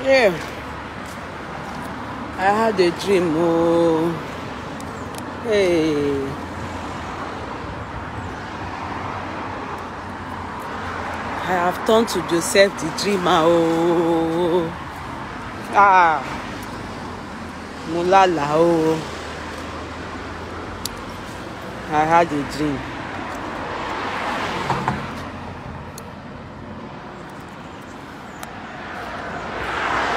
Yeah, I had a dream. Oh, hey, I have turned to Joseph the dreamer. Oh, mulala. Oh, I had a dream.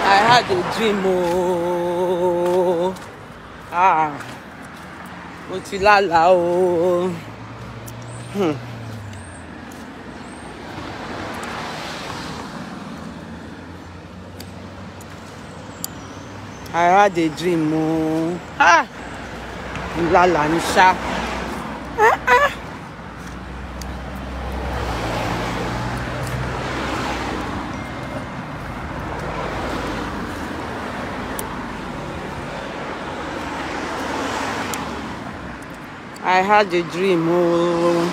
I had a dream. Oh, mulala. Oh. I had a dream. Oh, mulala nisha. I had a dream. Oh.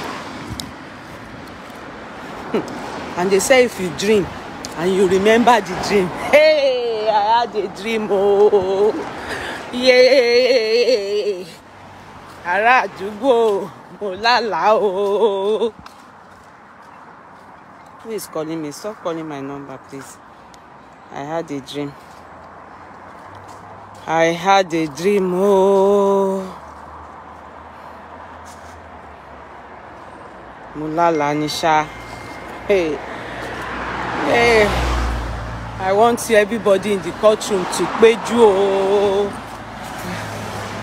And they say if you dream and you remember the dream, hey, I had a dream. Oh, yeah. Ará àdúgbò, mo lálàá o. Who is calling me? Stop calling my number, please. I had a dream. I had a dream. Oh, mo lálàá ni ṣá. Hey, hey, I want everybody in the courtroom to péjú o.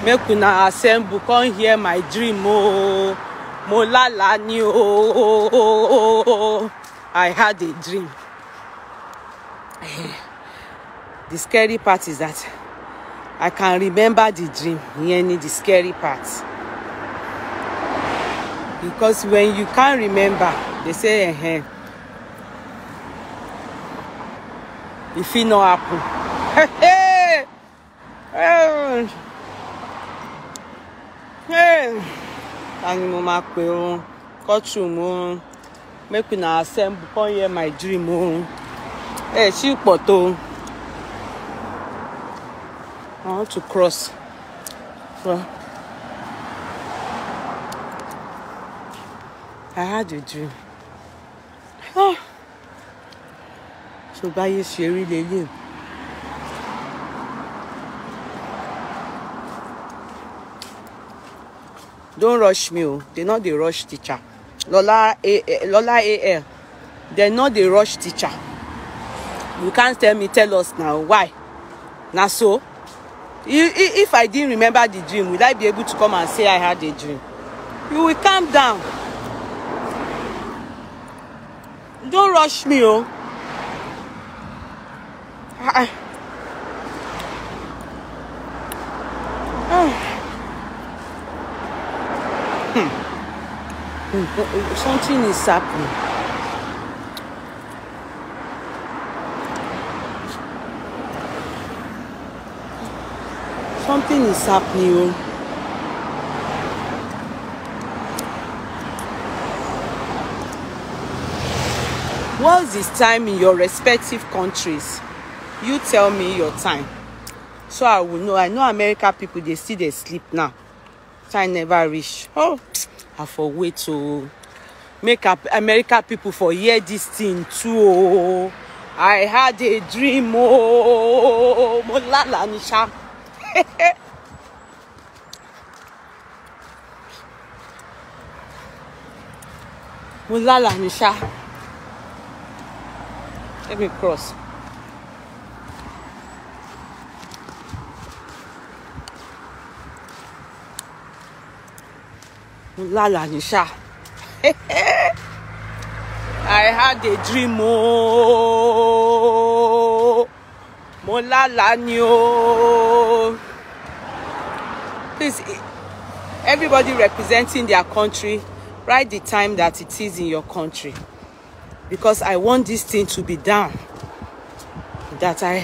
Make una assemble, come hear my dream. Oh, mo lálàá ni o. I had a dream. The scary part is that I can remember the dream. Ìyẹn the scary part. Because when you can't remember, they say, if it not happen. And mama pe courtroom, make una assemble, come hear my dream. She poto. I want to cross. So, I had a dream. So báyé ṣe rí lélẹ̀. Don't rush me. Oh. They not the rush teacher. Lola AL. They not the rush teacher. You can't tell us now. Why? Now so? If I didn't remember the dream, will I be able to come and say I had a dream? You will calm down. Don't rush me. Oh. Something is happening. Something is happening. What's this time in your respective countries? You tell me your time, so I will know. I know America people, they still they sleep now. So I never reach. Oh, I for wait to make up America people for hear this thing too. Oh, I had a dream. Oh, molala nisha. Molala nisha. Let me cross. Lala nisha. I had a dream. Oh, molala ni o. Please, everybody representing their country, write the time that it is in your country, because I want this thing to be done. That I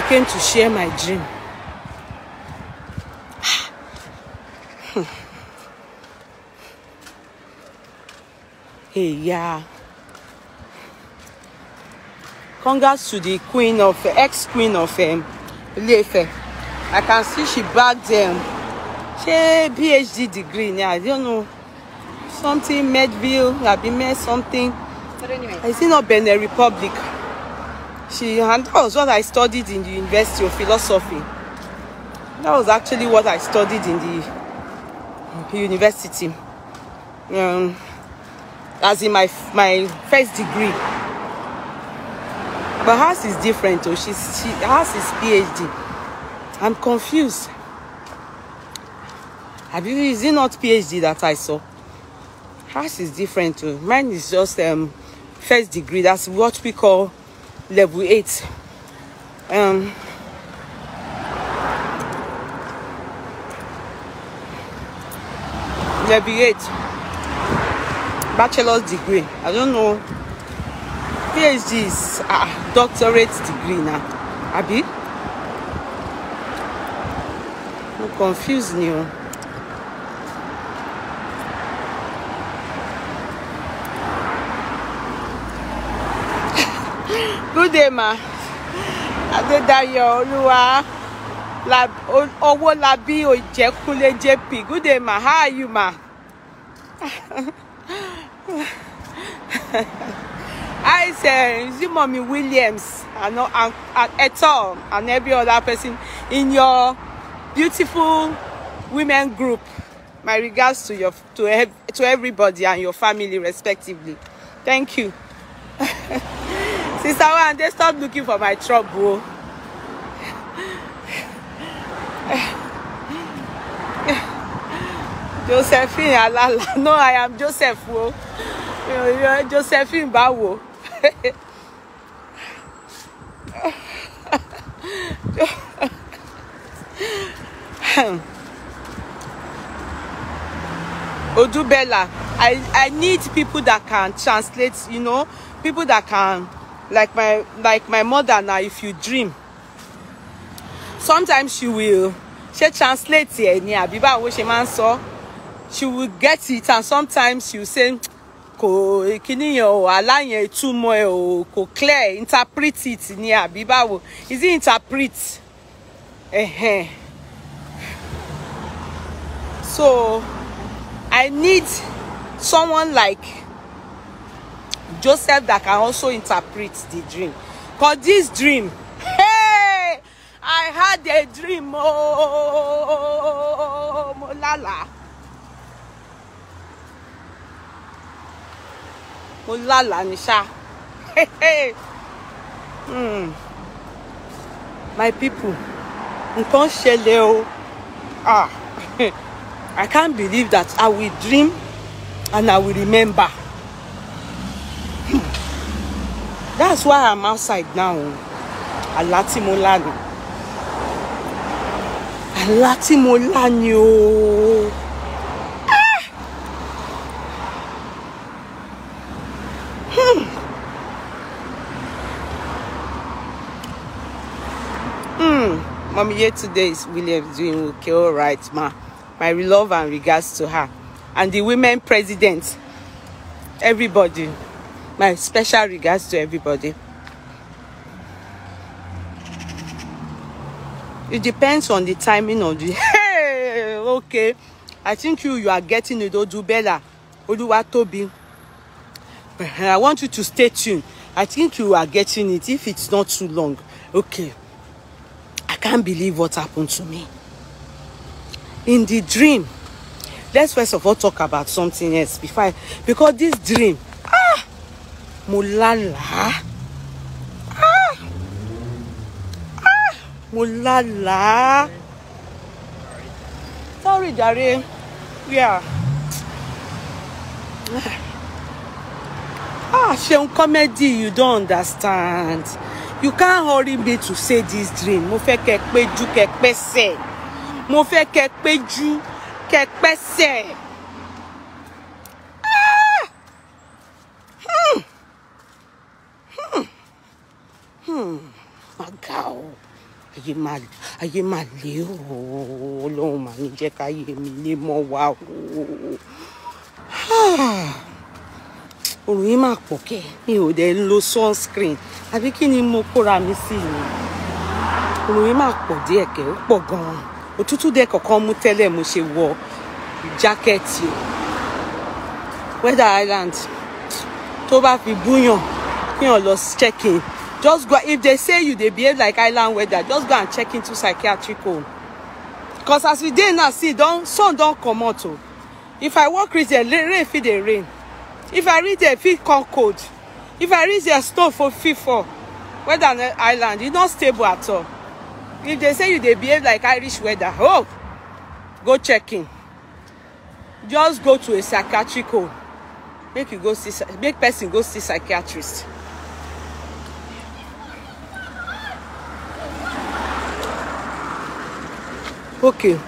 came to share my dream. Hey, yeah. Congrats to the queen of ex-queen of Ile-Ife. I can see she bagged she PhD degree now. I don't know, something Medville, Abime something. But anyway, I see not Benin Republic. And that was what I studied in the University of Philosophy. That was actually what I studied in the university. As in my first degree. But hers is different. Oh, hers is PhD. I'm confused. Is it not PhD that I saw? Hers is different too. Mine is just first degree. That's what we call level 8. Level 8. Bachelor's degree. I don't know. PhD is doctorate degree now. Abi? I'm confused now. Good day, ma. Adedayo Oluwa Owo Labi Ojekule JP. Good day, ma. How are you, ma? I say, you Mommy Williams and Eto and every other person in your beautiful women group. My regards to everybody and your family respectively. Thank you. Sister One, they stop looking for my trouble. Josephine Alala. No, I am Joseph. Josephine Bawo. Odubella, I need people that can translate, you know, people that can, like my mother now. If you dream, sometimes she translates it. She will get it, and sometimes she will say, clear, interpret it. Is it interpret? So I need someone like Joseph that can also interpret the dream. Because this dream, hey, I had a dream. Oh, Molala. Molala Nisha. Hey. My people, I can't believe that I will dream and I will remember. That's why I'm outside now. Alati Molani. Alati Molani. Mommy, here today is William doing okay, all right, ma. My love and regards to her and the women president. Everybody, my special regards to everybody. It depends on the timing of the. Hey, okay. I think you are getting it, Odubella, Oluwatobi. I want you to stay tuned. I think you are getting it if it's not too long. Okay. I can't believe what happened to me. In the dream, let's first of all talk about something else because this dream, Mulala, Mulala. Sorry, Jare. Yeah. Sheun comedy, you don't understand. You can't hurry me to say this dream. Mo fẹ́ kẹ́ péjú kẹ́ pẹ́sẹ̀. Mo fẹ́ kẹ́ péjú kẹ́ pẹ́sẹ̀. Aga o. Ayé máa le o. Ọlọ́run mà ní jẹ́ káyé mi lé mọ́ wa o. òrùn yìí máa pọ̀ kẹ́ mi ò dẹ̀ lo sunscreen àbí kí ni mo kóra mi sí ni òrùn yìí máa pọ̀ díẹ̀ kẹ́ ó pọ̀ gan-an òtútù dẹ̀ kọ̀ọ̀kan mú tẹ́lẹ̀ mo ṣe wọ jákẹ́ẹ̀tì o Weather Island tó bá fi búyàn kíyàn lọ check in just go if they say you dey behave like island weather just go and check into psychiatric home because as we dey now see sun don comot o if I walk reach there rain fit dey rain if I reach there fit come cold if I reach there snow fit fall Weather Island e no stable at all if they say you dey behave like Irish weather oh go check in just go to a psychiatric home make you go see make person go see psychiatrist. Okay,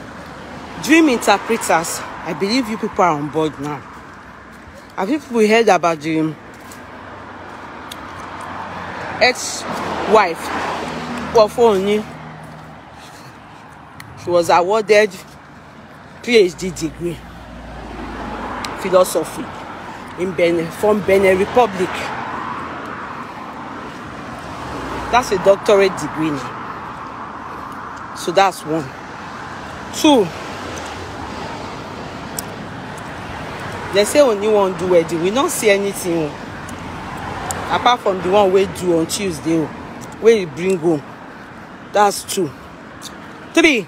dream interpreters. I believe you people are on board now. Have you people heard about the ex-wife of Ooni? She was awarded PhD degree, philosophy, from Benin Republic. That's a doctorate degree now. So that's one. Two, they say only one do wedding. We don't see anything apart from the one we do on Tuesday where you bring home. That's two. Three,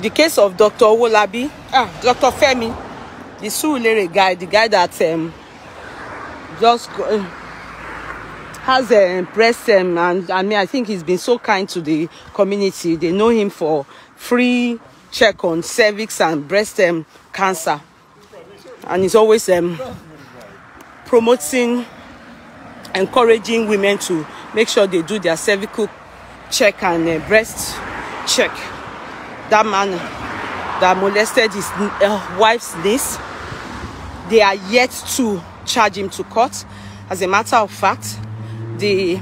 the case of Dr. Owolabi, Dr. Femi, the Surulere guy, the guy that just has breast and I mean I think he's been so kind to the community. They know him for free check on cervix and breast cancer, and he's always promoting, encouraging women to make sure they do their cervical check and breast check. That man that molested his wife's niece, they are yet to charge him to court. As a matter of fact, the is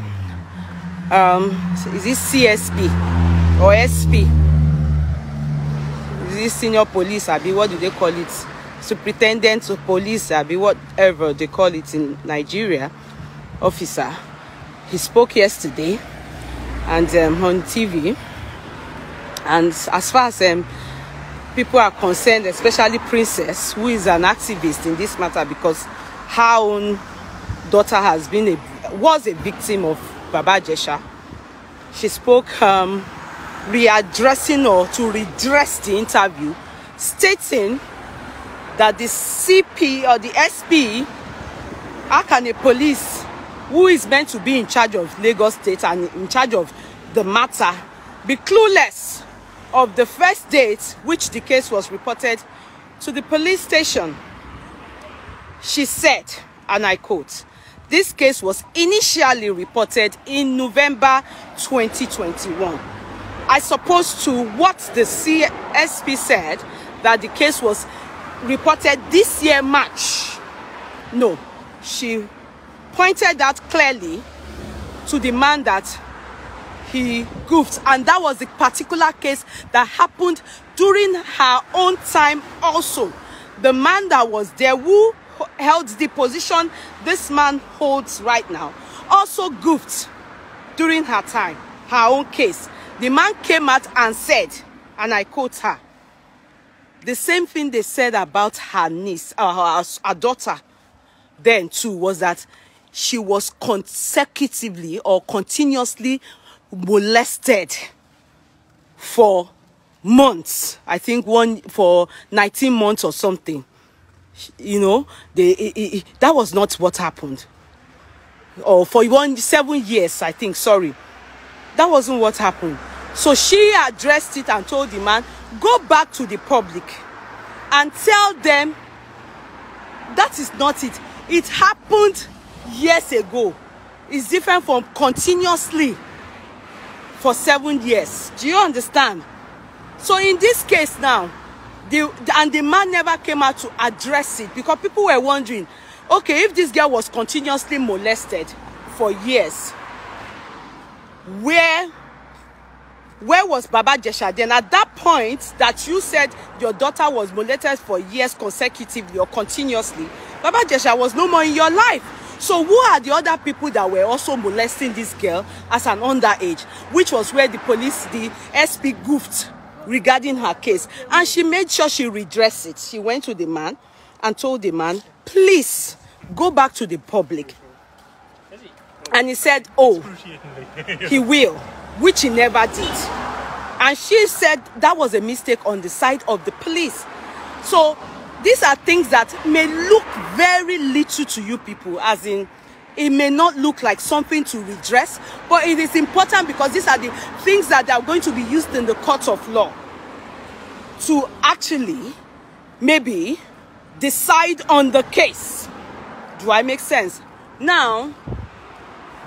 it CSP or SP? Is it senior police? Abi, what do they call it? Superintendent of police, Abi, whatever they call it in Nigeria, officer. He spoke yesterday and on TV. And as far as people are concerned, especially Princess, who is an activist in this matter because her own daughter was a victim of Baba Jesha. She spoke readdressing or to redress the interview, stating that the CP or the SP, how can a police who is meant to be in charge of Lagos State and in charge of the matter be clueless of the first date which the case was reported to the police station? She said, and I quote, "This case was initially reported in November 2021. I suppose to what the CSP said that the case was reported this year, March. No, she pointed out clearly to the man that he goofed, and that was the particular case that happened during her own time also. The man that was there who held the position this man holds right now also goofed during her time, her own case. The man came out and said, and I quote her, the same thing they said about her niece, her daughter then too, was that she was consecutively or continuously molested for months. I think one for 19 months or something. You know, that was not what happened. Or for 7 years, I think, sorry. That wasn't what happened. So she addressed it and told the man, go back to the public and tell them that is not it. It happened years ago. It's different from continuously for 7 years. Do you understand? So in this case now, the man never came out to address it because people were wondering, okay, if this girl was continuously molested for years, where Where was Baba Jesha then? At that point that you said your daughter was molested for years consecutively or continuously, Baba Jesha was no more in your life. So who are the other people that were also molesting this girl as an underage? Which was where the police, the SP goofed regarding her case. And she made sure she redressed it. She went to the man and told the man, please go back to the public. And he said, oh, he will, which he never did. And she said that was a mistake on the side of the police. So these are things that may look very little to you people, as in it may not look like something to redress, but it is important because these are the things that are going to be used in the court of law to actually maybe decide on the case. Do I make sense? Now,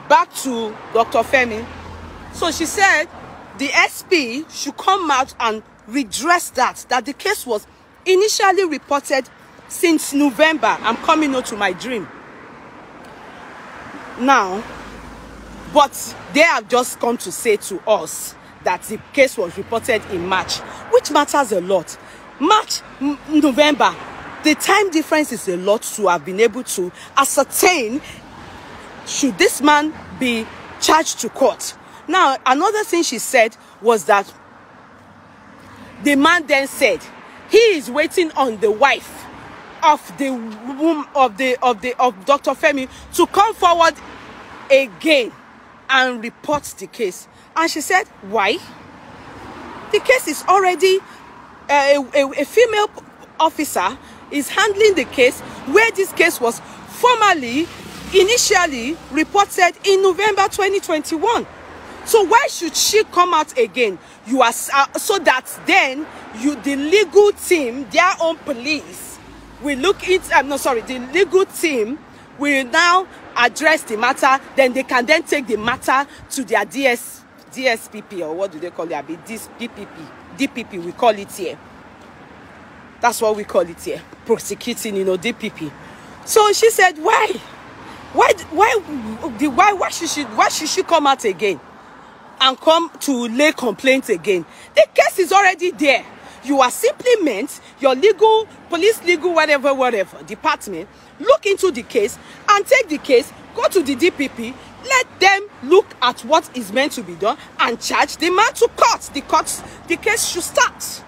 back to Dr. Femi. So she said the SP should come out and redress that the case was initially reported since November. I'm coming out to my dream now, but they have just come to say to us that the case was reported in March, which matters a lot. March, November, the time difference is a lot to have been able to ascertain should this man be charged to court. Now, another thing she said was that the man then said he is waiting on the wife of the womb of Dr. Femi to come forward again and report the case. And she said, why? The case is already a female officer is handling the case, where this case was formally initially reported in November 2021. So why should she come out again? You are so that then the legal team, their own police, will look into. The legal team will now address the matter. Then they can then take the matter to their DSPP, or what do they call it? DPP. We call it here. That's what we call it here. Prosecuting, DPP. So she said, why should she come out again and come to lay complaints again? The case is already there. You are simply meant, your police legal, whatever department, look into the case and take the case, go to the DPP, let them look at what is meant to be done and charge the man to court. The case should start.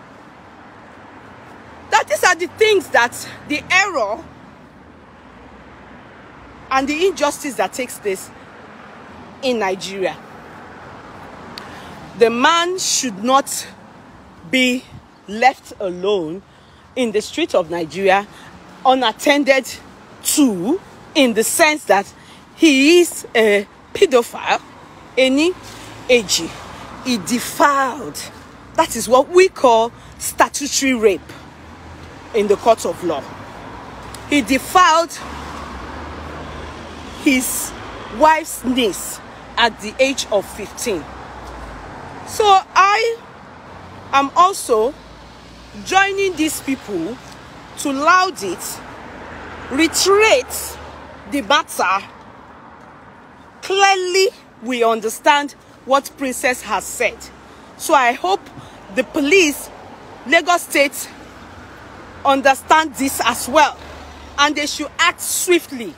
That these are the things that the error and the injustice that takes place in Nigeria. The man should not be left alone in the street of Nigeria, unattended to, in the sense that he is a pedophile, any age. He defiled. That is what we call statutory rape in the court of law. He defiled his wife's niece at the age of 15. So I am also joining these people to laud it, reiterate the matter. Clearly, we understand what Princess has said. So I hope the police, Lagos State, understand this as well, and they should act swiftly.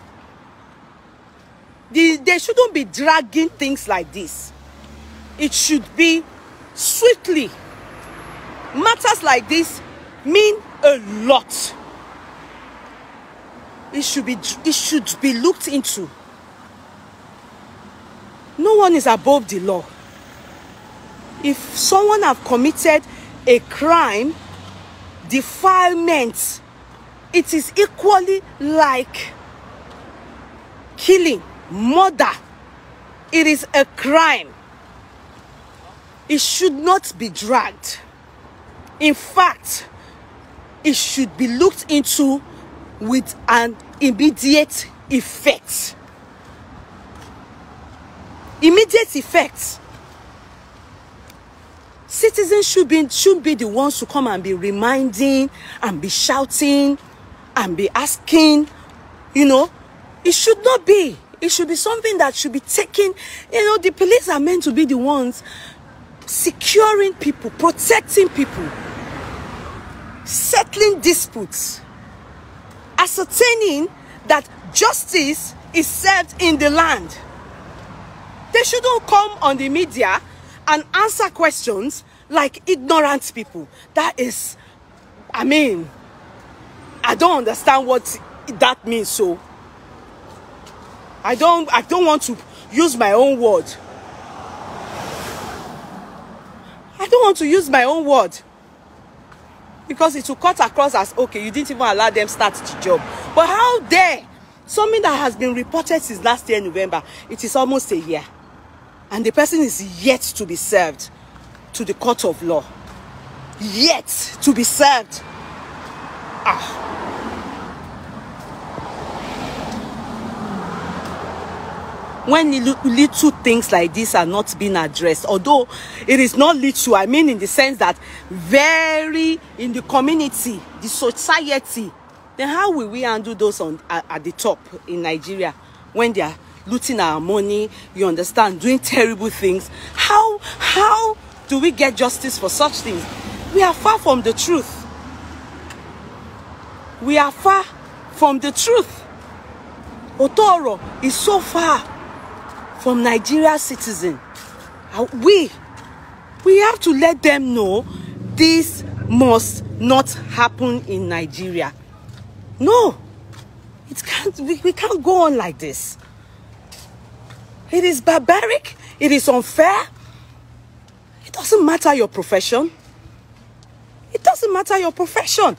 They shouldn't be dragging things like this. It should be swiftly. Matters like this mean a lot. It should be looked into. No one is above the law. If someone have committed a crime, defilement, it is equally like killing, murder. It is a crime. It should not be dragged. In fact, it should be looked into with an immediate effect. Immediate effect. Citizens should be the ones to come and be reminding and be shouting and be asking, it should not be. It should be something that should be taken. The police are meant to be the ones securing people, protecting people, settling disputes, ascertaining that justice is served in the land. They shouldn't come on the media and answer questions like ignorant people. That is, I mean, I don't understand what that means. So I don't want to use my own word. I don't want to use my own word, because it will cut across as, okay, you didn't even allow them start the job. But how dare something that has been reported since last year November, it is almost a year, and the person is yet to be served to the court of law. Yet to be served. When little things like this are not being addressed, although it is not little, I mean in the sense that very in the community, the society, then how will we handle those at the top in Nigeria when they are looting our money, you understand, doing terrible things? How do we get justice for such things? We are far from the truth. We are far from the truth. Otoro is so far from Nigeria's citizen. We have to let them know this must not happen in Nigeria. No, it can't. We can't go on like this. It is barbaric. It is unfair. It doesn't matter your profession. It doesn't matter your profession.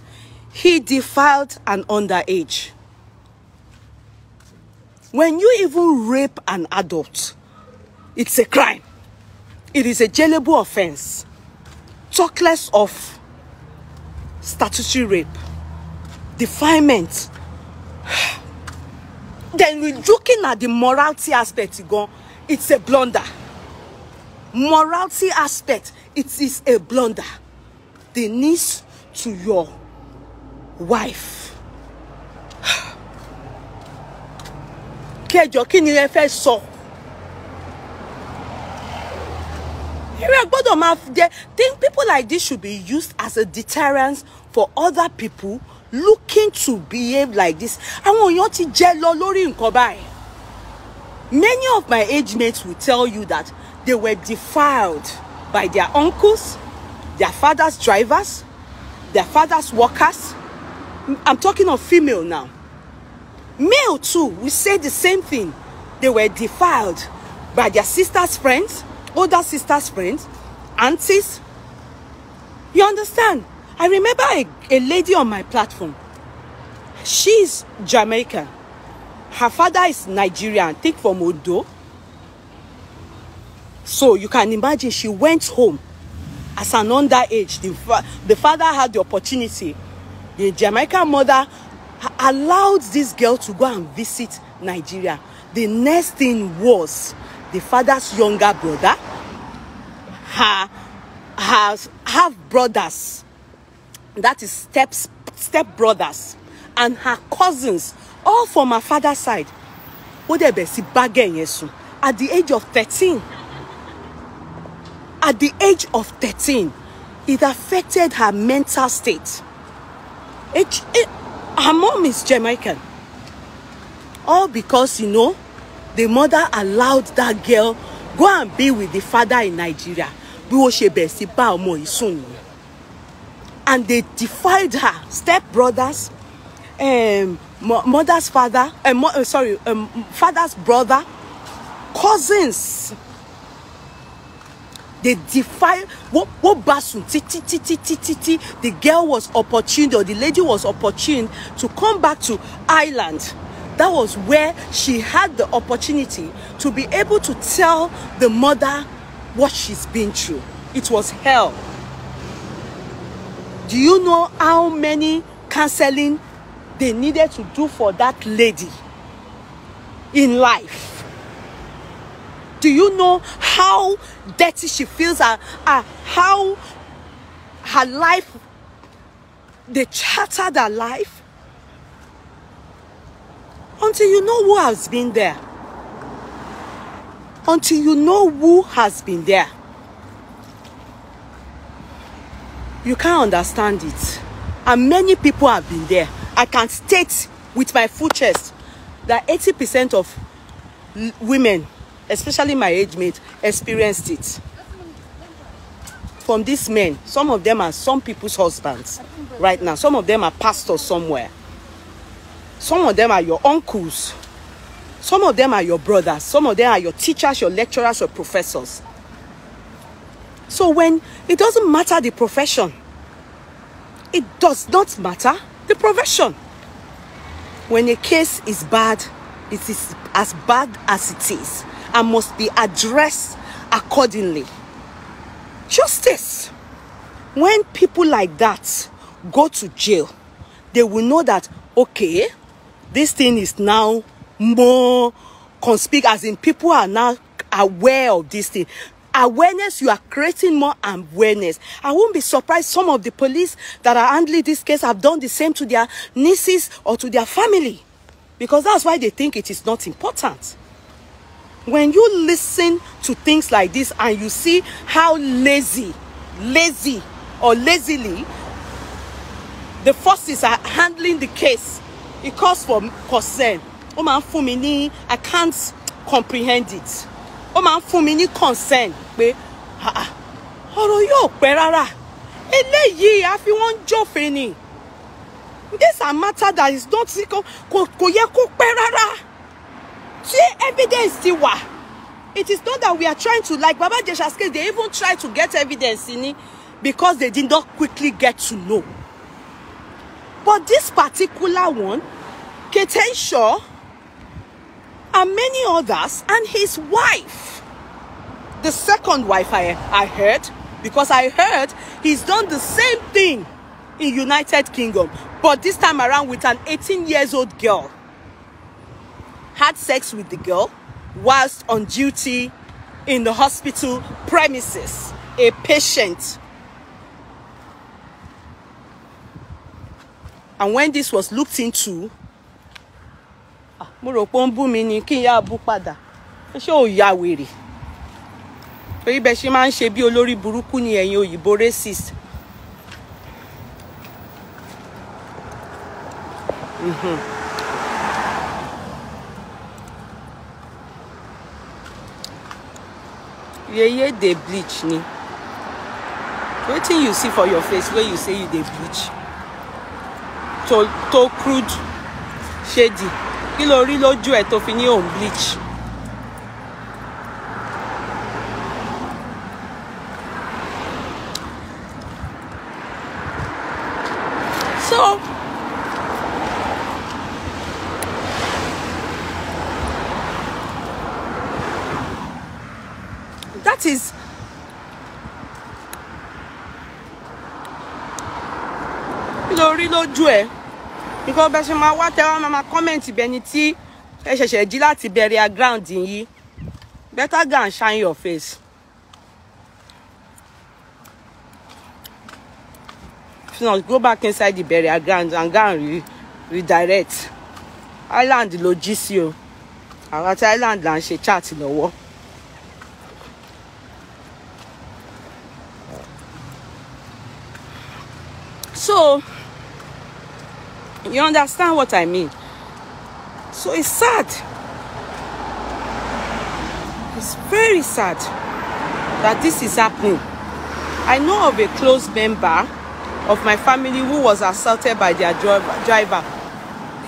He defiled an underage. When you even rape an adult, it's a crime. It is a jailable offense. Talk less of statutory rape, defilement. Then we're looking at the morality aspect, it's a blunder. Morality aspect, it is a blunder. The niece to your wife. Kẹjọ kí ni ẹ fẹ́ sọ? Think people like this should be used as a deterrent for other people looking to behave like this. Àwọn èèyàn ti jẹ lọ lórí nǹkan báyìí. Many of my age mates will tell you that they were defiled by their uncles, their father's drivers, their father's workers. I'm talking of female now. Male too, we say the same thing. They were defiled by their sister's friends, older sister's friends, aunties. You understand? I remember a lady on my platform. She's Jamaican. Her father is Nigerian, I think from Odo. So you can imagine she went home as an underage. The father had the opportunity. The Jamaican mother allowed this girl to go and visit Nigeria. The next thing was the father's younger brother, her half brothers, that is step brothers, and her cousins, all from her father's side. At the age of 13. At the age of 13, it affected her mental state. Her mom is Jamaican. All because, the mother allowed that girl go and be with the father in Nigeria. And they defied her. Step brothers, mother's father, father's brother, cousins. They defied what basun. The girl was opportune, or the lady was opportune to come back to Ireland. That was where she had the opportunity to be able to tell the mother what she's been through. It was hell. Do you know how many counseling they needed to do for that lady in life? Do you know how dirty she feels, how her life, they shattered her life? Until you know who has been there. Until you know who has been there. You can't understand it. And many people have been there. I can state with my full chest that 80% of women, especially my age mate, experienced it. From these men, some of them are some people's husbands right now. Some of them are pastors somewhere. Some of them are your uncles. Some of them are your brothers. Some of them are your teachers, your lecturers, your professors. So when it doesn't matter the profession, it does not matter the profession. When a case is bad, it is as bad as it is and must be addressed accordingly. Justice. When people like that go to jail, they will know that, okay, this thing is now more conspicuous, as in people are now aware of this thing. Awareness, you are creating more awareness. I won't be surprised some of the police that are handling this case have done the same to their nieces or to their family, because that's why they think it is not important. When you listen to things like this and you see how lazy or lazily the forces are handling the case, it calls for concern. Oh man, Fumini, I can't comprehend it. Oh man, Fumini concern. Ọ̀rọ̀ yóò pẹ́ rárá. Eléyìí a fi wọ́n jófin ni. This is a matter that is not kò yẹ kó pẹ́ rárá. Evidence still wà. It is not that we are trying to, like Baba Jesha's case, they even try to get evidence in it because they did not quickly get to know. But this particular one, Keten Shaw, and many others, and his wife, the second wife I heard, because I heard he's done the same thing in United Kingdom, but this time around with an 18-year-old girl. Had sex with the girl whilst on duty in the hospital premises, a patient. And when this was looked into, mo rò pé ó ń bú mi ni kí n yá bú padà. Ṣé ó ya wèrè? Torí bẹ́ẹ̀ ṣe máa ń ṣe bí olórí burúkú ni ẹ̀yin òyìnbó racist. Yeye dey bleach ni. Wetin you see for your face where you say you dey bleach? To crude shady. Kí ló rí lójú ẹ̀ tó fi ní òun bleach? So that is lórí lójú ẹ, because bẹ́ẹ̀ ṣe máa wá tẹ́wọ́ máa comment bẹ́ni tí ẹ ṣẹ̀ṣẹ̀ jí láti burial ground yìí. Better go and shine your face. If not, go back inside the burial ground and go and redirect. Island ló jí sí o. Àwọn tí Island là ń ṣe chat lọ́wọ́. So, you understand what I mean? So it's sad. It's very sad that this is happening. I know of a close member of my family who was assaulted by their driver.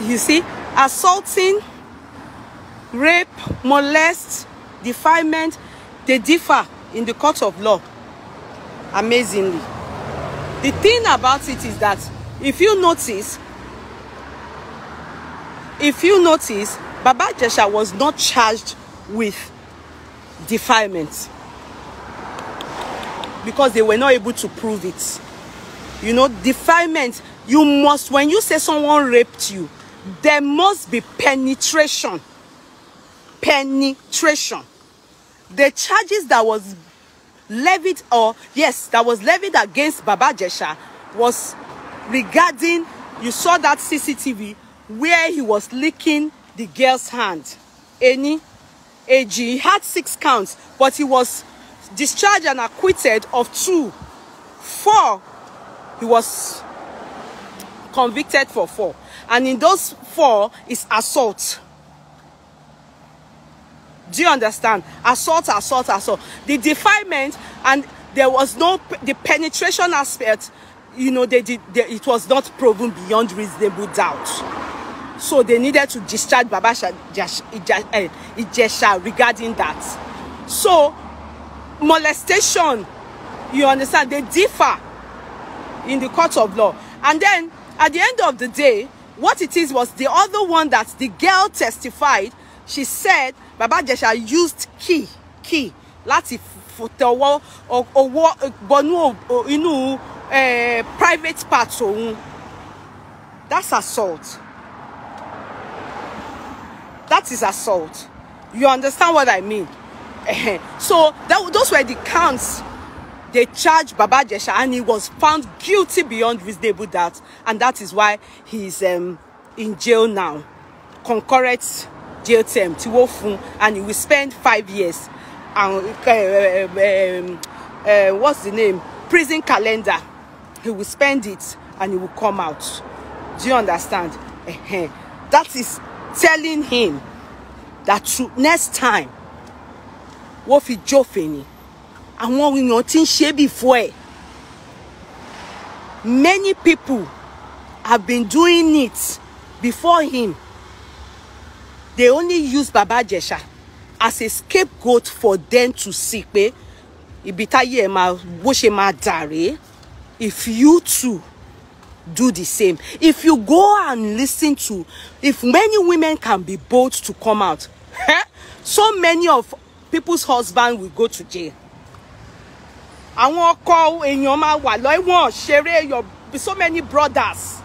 You see, assaulting, rape, molest, defilement, they differ in the court of law. Amazingly. The thing about it is that if you notice, Baba Jesha was not charged with defilement because they were not able to prove it. You know, defilement, you must, when you say someone raped you, there must be penetration. Penetration. The charges that was levied, that was levied against Baba Jesha was regarding, you saw that CCTV where he was licking the girl's hand. Eni AG, he had 6 counts, but he was discharged and acquitted of 2. 4 he was convicted for 4. And in those 4 is assault. Do you understand? Assault. The defilement, and there was no, the penetration aspect, you know, it was not proven beyond reasonable doubt. So they needed to discharge Baba Ijesha regarding that. So molestation, you understand, they differ in the court of law. And then at the end of the day, what it is was the other one that the girl testified. She said Baba Ijesha used key láti fòtọwọ́ bọnú inú private parts òun. That's assault. That is assault. You understand what I mean? So those were the counts they charged Baba Ijesha, and he was found guilty beyond reasonable doubt, and that is why he's in jail now. Concurrent jail term, and he will spend 5 years. And what's the name? Prison calendar. He will spend it and he will come out. Do you understand? That is telling him that next time, what fi Jofeni, and what we not in before. Many people have been doing it before him. They only use Baba Ijesha as a scapegoat for them to seek. If you too do the same, if you go and listen to, if many women can be bold to come out, so many of people's husbands will go to jail. So many brothers,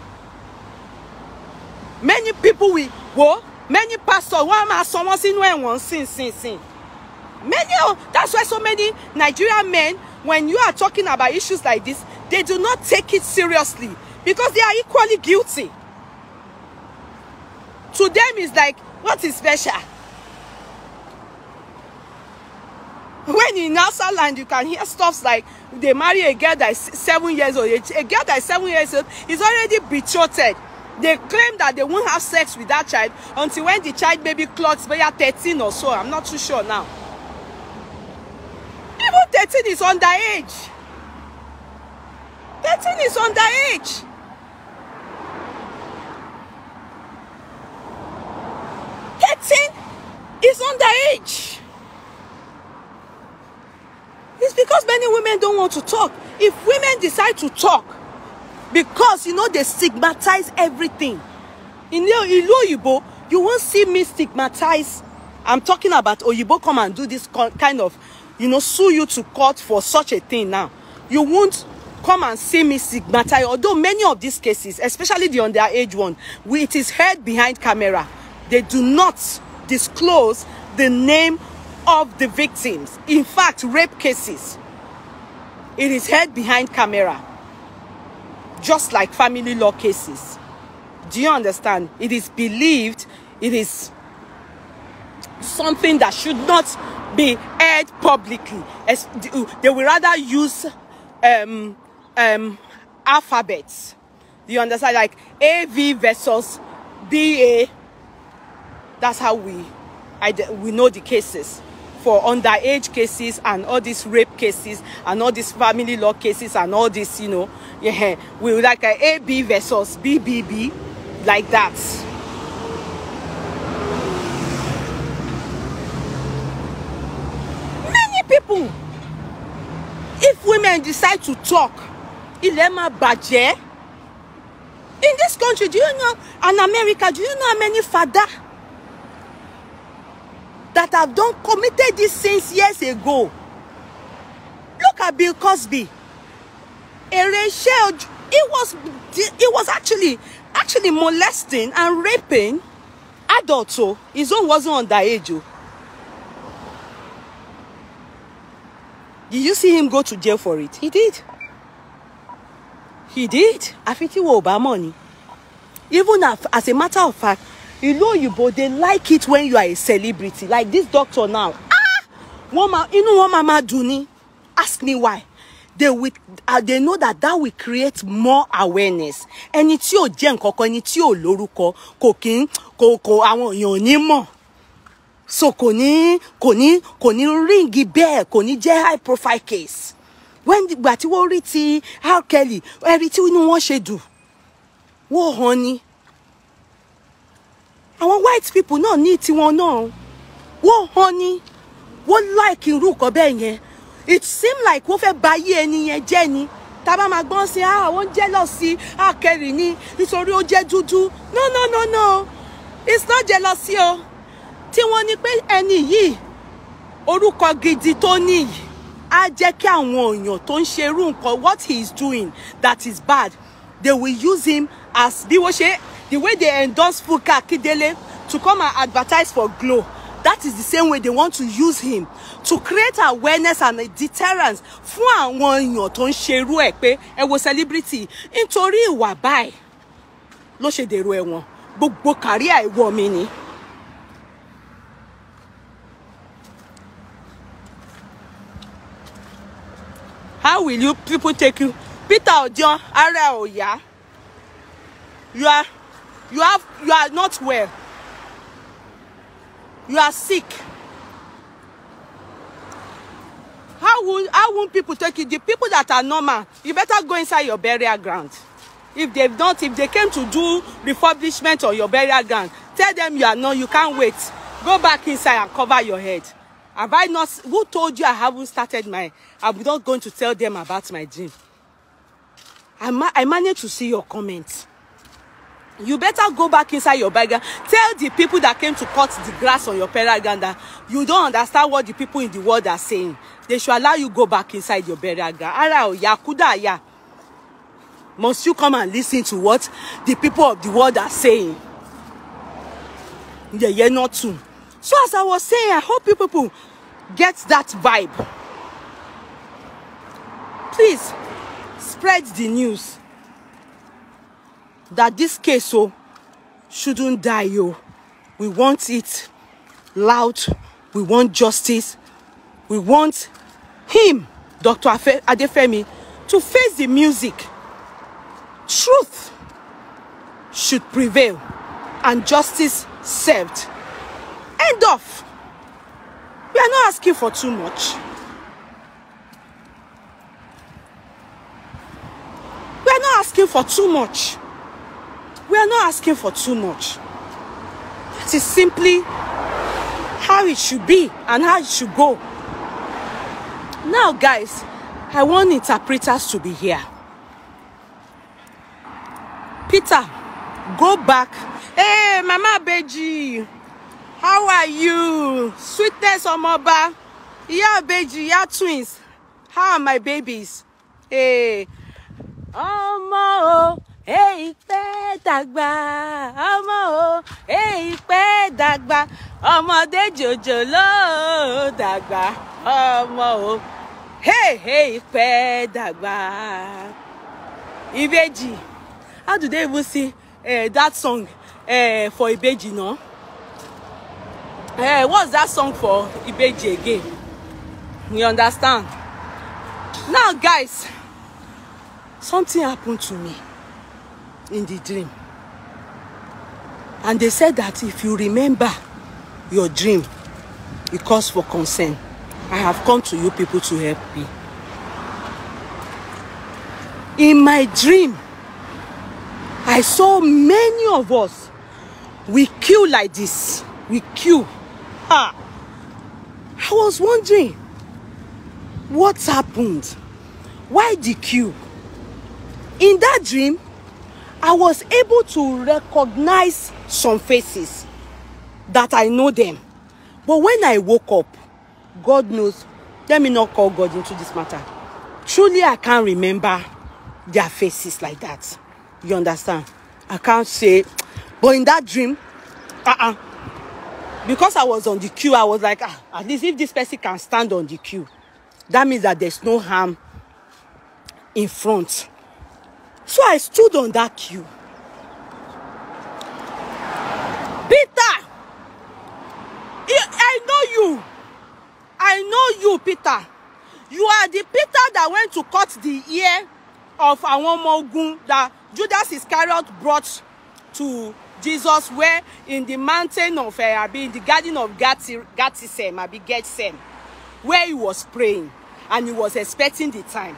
many people will go. Many pastors, someone sin. Many, that's why so many Nigerian men, when you are talking about issues like this, they do not take it seriously because they are equally guilty. To them, it's like, what is special? When in outside land, you can hear stuff like they marry a girl that is 7 years old. A girl that is 7 years old is already betrothed. They claim that they won't have sex with that child until when the child maybe clocks maybe 13 or so. I'm not too sure now. Even 13 is underage. 13 is underage. Is underage. It's because many women don't want to talk. If women decide to talk, because, you know, they stigmatize everything. In Oyibo, you won't see me stigmatize. I'm talking about Oyibo come and do this kind of, you know, sue you to court for such a thing now. You won't come and see me stigmatize. Although many of these cases, especially the underage one, it is heard behind camera. They do not disclose the name of the victims. In fact, rape cases, it is heard behind camera. Just like family law cases. Do you understand? It is believed, it is something that should not be aired publicly. They will rather use alphabets. Do you understand? Like AV versus BA. That's how we know the cases. For underage cases and all these rape cases and all these family law cases and all this, you know, yeah, we would like a AB versus BBB, like that. Many people, if women decide to talk, ilema baje. In this country, do you know, in America, do you know how many fathers that have committed these sins years ago? Look at Bill Cosby. It was actually molesting and raping adults. So his own wasn't underage. Did you see him go to jail for it? He did. He did. I think he will buy money. Even as a matter of fact, you know, they like it when you are a celebrity. Like this doctor now. One mama Duni. Ask me why. they know that will create more awareness. Ẹni tí ò jẹ́ nǹkan kan, ẹni tí ò lórúkọ, kò àwọn èèyàn ní mọ̀. So kò ní ring bell, kò ní jẹ́ high profile case. When ìgbà tí wọ́n rí ti R. Kelly, ẹ̀rí tí inú wọn ṣe dùn. Wọ́n hàn ní. Àwọn white people náà ní tiwọn náà. Wọ́n hàn ní. Wọ́n like irú nǹkan bẹ́ẹ̀ yẹn. It seemed like wọ́n fẹ́ bà ayé ẹni yẹn jẹ́ ni. Tá bá máa gbọ́n sí wọ́n jealousy R. Kelly ní nítorí ó jẹ́ dúdú. No. It's not jealousy o. Tí wọ́n ní pé ẹni yìí orúkọ gidi tó ní yìí á jẹ́ kí àwọn èèyàn tó ń ṣe irú nǹkan what he is doing that is bad, they will use him as bí wọ́n ṣe the way they endorse Funke Akindele to come and advertise for Glo. That is the same way they want to use him to create awareness and a deterrence fún àwọn èèyàn tó ń ṣe irú ẹ̀ pé ẹ wo celebrity nítorí ìwà báyìí ló ṣe dèrò ẹ̀wọ̀n gbogbo career ìwọ mi ni. How will you people take you? Peter Odion, ara oya. You are not well. You are sick. How won't people take you? The people that are normal, you better go inside your burial ground. If they came to do refurbishment on your burial ground, tell them you can't wait. Go back inside and cover your head. Have I not? Who told you I haven't started I'm not going to tell them about my dream. I managed to see your comments. You better go back inside your burial ground. Tell the people that came to cut the grass on your burial ground that you don't understand what the people in the world are saying. They should allow you go back inside your burial ground. Ara yakuda ya. Must you come and listen to what the people of the world are saying? Yeah, not too. So as I was saying, I hope you people get that vibe. Please spread the news that this case shouldn't die. We want it loud. We want justice. We want him, Dr. Adefemi, to face the music. Truth should prevail and justice served. End of. We are not asking for too much. We are not asking for too much. We are not asking for too much. That is simply how it should be and how it should go. Now, guys, I want interpreters to be here. Peter, go back. Hey, Mama Beji. How are you? Sweetness Omoba. Yeah, Beji, yeah, twins. How are my babies? Hey. Omo, hey, pẹ́ dàgbà. Omo, hey, pẹ́ dàgbà. Ọmọdé jòjòló dàgbà. Omo, hey, pẹ́ dàgbà. Ibeji. How do they even see that song for Ibeji, no? What's that song for Ibeji again? You understand? Now, guys, something happened to me in the dream. And they said that if you remember your dream, it calls for concern. I have come to you people to help me. In my dream, I saw many of us, we queue like this. We queue. I was wondering, what happened? Why the queue? In that dream, I was able to recognize some faces that I know them. But when I woke up, God knows, let me not call God into this matter. Truly, I can't remember their faces like that. You understand? I can't say. But in that dream, because I was on the queue, I was like, at least if this person can stand on the queue, that means that there's no harm in front. So I stood on that queue. Peter! I know you. I know you, Peter. You are the Peter that went to cut the ear of àwọn ọmọ ogun that Judas Iscariot brought to Jesus, where in the mountain of in the garden of Gethsemane, where he was praying and he was expecting the time.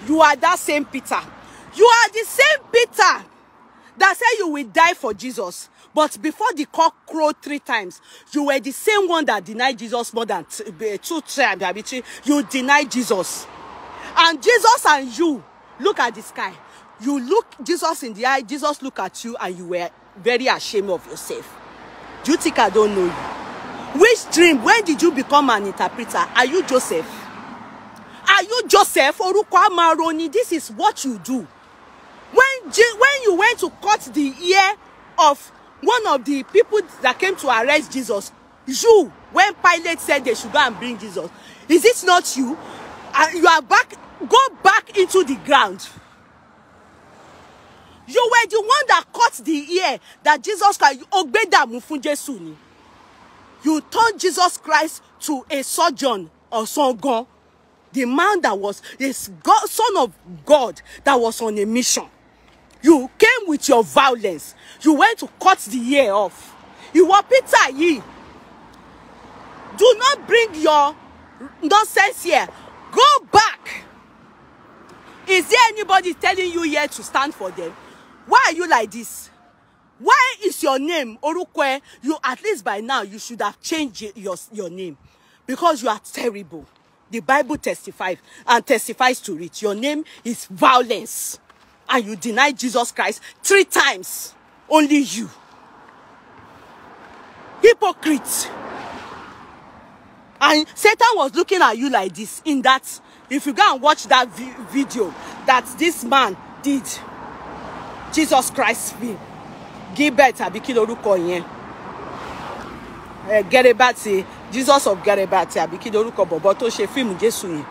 You are that same Peter. You are the same Peter that said you will die for Jesus. But before the cock crowed 3 times, you were the same one that denied Jesus more than 2 times. You denied Jesus. And Jesus and you, look at the sky. You look Jesus in the eye, Jesus look at you, and you were very ashamed of yourself. Do you think I don't know you? Which dream? When did you become an interpreter? Are you Joseph? Are you Joseph? Orúkọ Amaroni, this is what you do. When you went to cut the ear of one of the people that came to arrest Jesus, you, when Pilate said they should go and bring Jesus, is it not you? You are back, go back into the ground. You were the one that cut the ear that Jesus Christ, you turned Jesus Christ to a surgeon or Songon, the man that was a son of God that was on a mission. You came with your violence. You went to cut the ear off. You were Peter Yi. Do not bring your nonsense here. Go back. Is there anybody telling you here to stand for them? Why are you like this? Why is your name Orukwe? You, at least by now, you should have changed your name. Because you are terrible. The Bible testifies and testifies to it. Your name is violence. And you deny Jesus Christ 3 times. Only you. Hypocrite. And Satan was looking at you like this. In that, if you go and watch that video that this man did, Jesus Christ film. Gilbert àbí kí lorúkọ yẹn. Gẹ̀rẹ̀bàtì, Jesus of Gẹ̀rẹ̀bàtì àbí kí lorúkọ bọ̀bọ̀ tó ṣe fíìmù Jésù yẹn.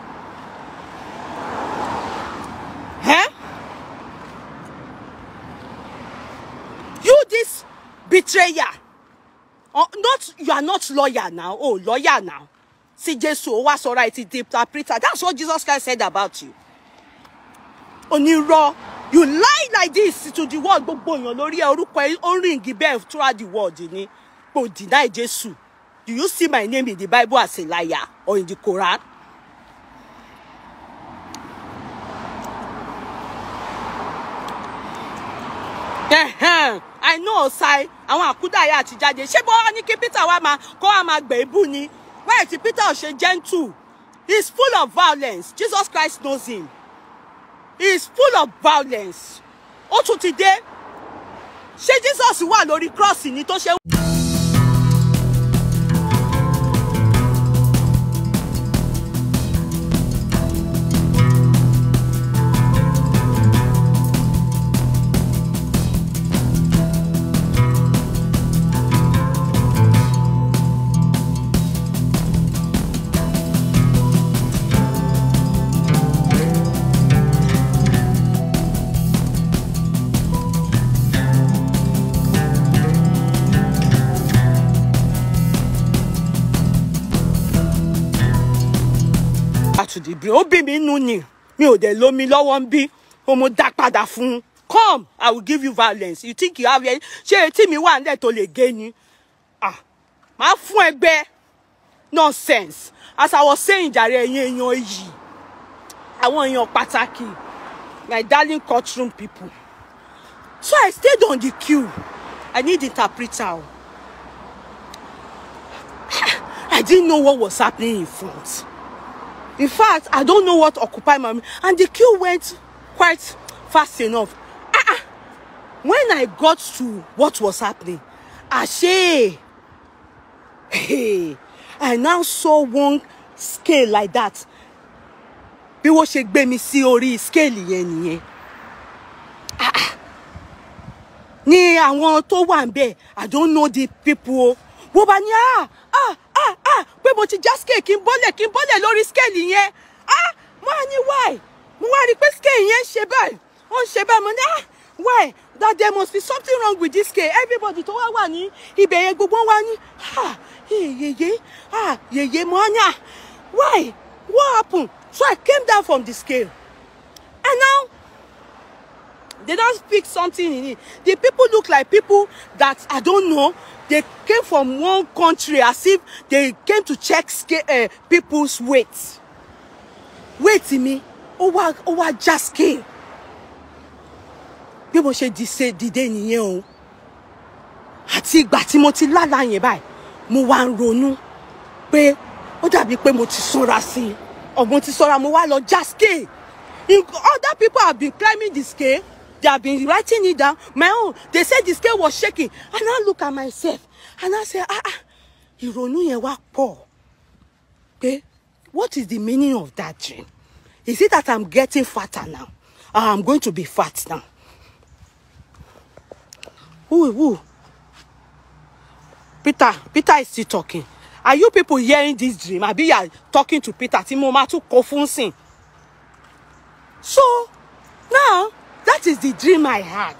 You this betrayer. You are not lawyer now. Oh, lawyer now. See Jesus, ó wá sọ right, the interpreter. That's what Jesus Christ said about you. Onírọ́. You lie like this to the world. Throughout the world. But deny Jesus. Do you see my name in the Bible as a liar or in the Quran? I know, Sai. I want to die at Jade. Shebo ni Peter Wama, Koama Bebuni. Why is Peter she gentle? He's full of violence. Jesus Christ knows him. He is full of violence. Oh, to today, she Jesus wà lórí cross ni tó ṣe. To the brain. Obi mi nu ni. Mi ò dẹ̀ lómi lọ́wọ́ nbí. O mo dá padà fún. Come, I will give you violence. You think you have any? Ṣé etí mi wà ńlẹ̀ tó lè gé ni? Ah, máa fún ẹgbẹ́. Nonsense. As I was saying, jàre ẹ̀yin èèyàn yìí. Àwọn èèyàn pàtàkì. My darling courtroom people. So I stayed on the queue. I need interpreter. I didn't know what was happening in front. In fact, I don't know what occupied my mind. And the queue went quite fast enough. When I got to what was happening, I now saw one scale like that. Bí wọ́n ṣe gbé mi sí orí scale yẹn nìyẹn. Ní àwọn tó wà ńbẹ̀, I don't know the people. Wọ́n bá ní pé mo ti já scale kí n bọ́lẹ̀ lórí scale yẹn. Mo ní why? Mo wá rí pé scale yẹn ṣe báyìí. Ó ń ṣe báyìí mo ní why? That there must be something wrong with this scale. Everybody tó wà ní ibẹ̀ yẹn gbogbo wa ní yeye mo ní why? what happened? So I came down from the scale. And now, they don't speak something in it. The people look like people that, I don't know, they came from one country as if they came to check people's weight. Wait in me. Over just scale. People say dìde nìyẹn o. Àti ìgbà tí mo ti lálàá yẹn báyìí, mo wá ń ronú pé ó dàbí pé mo ti sanra sí i. Ọ̀gbun ti sanra, mo wá lọ já scale. Other people have been climbing the scale. They have been writing it down. My own, they said the scale was shaking. And I look at myself and I say, ìrònú yẹn wá pọ̀. Okay, what is the meaning of that dream? Is it that I'm getting fatter now? Or I'm going to be fat now? Ooh. Peter is still talking. Are you people hearing this dream? Maybe you are talking to Peter. So, now, that is the dream I had.